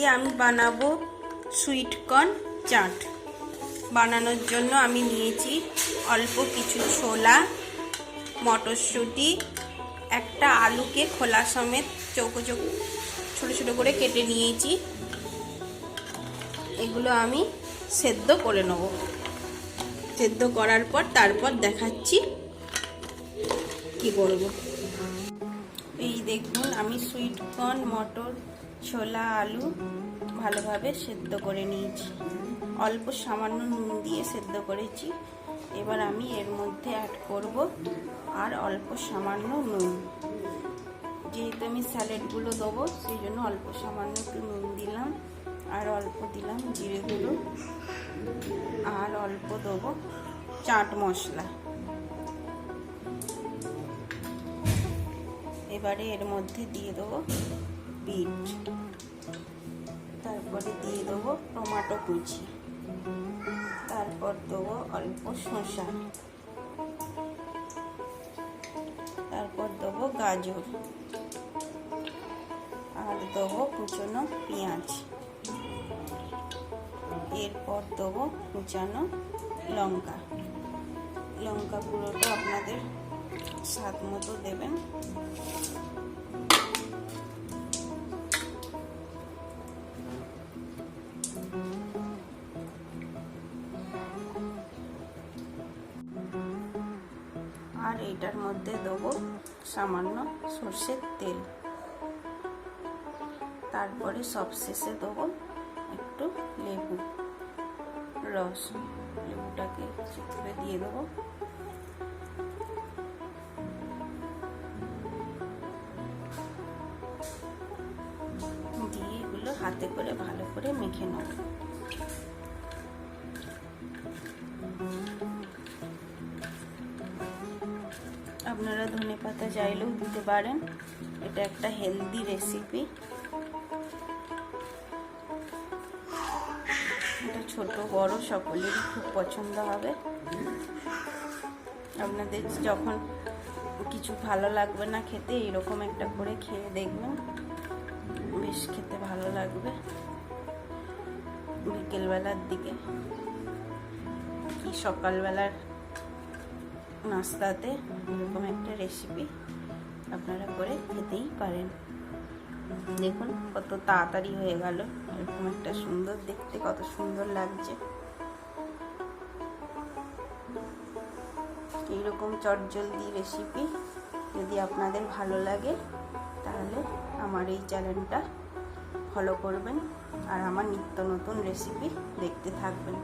আজকে আমি বানাবো সুইট কর্ন চাট। বানানোর জন্য আমি নিয়েছি অল্প কিছু ছোলা, মটরশুঁটি, একটা আলুকে খোলা সমেত চৌকো চৌকো ছোটো ছোটো করে কেটে নিয়েছি। এগুলো আমি সেদ্ধ করে নেব। সেদ্ধ করার পর তারপর দেখাচ্ছি কি করব। এই দেখুন, আমি সুইট কর্ন, মটর, ছোলা, আলু ভালোভাবে সেদ্ধ করে নিয়েছি। অল্প সামান্য নুন দিয়ে সেদ্ধ করেছি। এবার আমি এর মধ্যে অ্যাড করব আর অল্প সামান্য নুন। যেহেতু আমি স্যালাডগুলো দেবো সেই জন্য অল্প সামান্য একটু নুন দিলাম, আর অল্প দিলাম জিরে গুঁড়ো, আর অল্প দেবো চাট মশলা। এবারে এর মধ্যে দিয়ে দেবো বিট, তারপরে দিয়ে দেবো টমেটো কুচি, তারপর দেবো অল্প শসা, তারপর দেবো গাজর, আর দেবো কুচনো পেঁয়াজ, এরপর দেবো কুচানো লঙ্কা। লঙ্কা গুঁড়োটা আপনাদের স্বাদ মতো দেবেন। আর এটার মধ্যে দেবো সামান্য সর্ষের তেল। তারপরে সবশেষে দেবো একটু লেবু রস। লেবুটাকে চিত্রে দিয়ে দেবো। দিয়ে এগুলো হাতে করে ভালো করে মেখে নেব। আপনারা ধনেপাতা চাইলেও দিতে পারেন। এটা একটা হেলদি রেসিপি। এটা ছোট বড় সকলেরই খুব পছন্দ হবে। আপনাদের যখন কিছু ভালো লাগবে না খেতে, এরকম একটা করে খেয়ে দেখবেন, বেশ খেতে ভালো লাগবে। বিকেলবেলার দিকে কি সকালবেলার নাস্তাতে এরকম একটা রেসিপি আপনারা করে খেতেই পারেন। দেখুন কত তাড়াতাড়ি হয়ে গেল। এরকম একটা সুন্দর, দেখতে কত সুন্দর লাগছে। এইরকম চটজলদি রেসিপি যদি আপনাদের ভালো লাগে তাহলে আমার এই চ্যানেলটা ফলো করবেন আর আমার নিত্য নতুন রেসিপি দেখতে থাকবেন।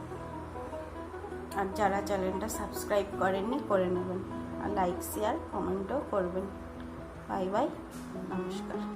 আর যারা চ্যানেলটা সাবস্ক্রাইব করেননি করে নেবেন, আর লাইক শেয়ার কমেন্টও করবেন। বাই বাই, নমস্কার।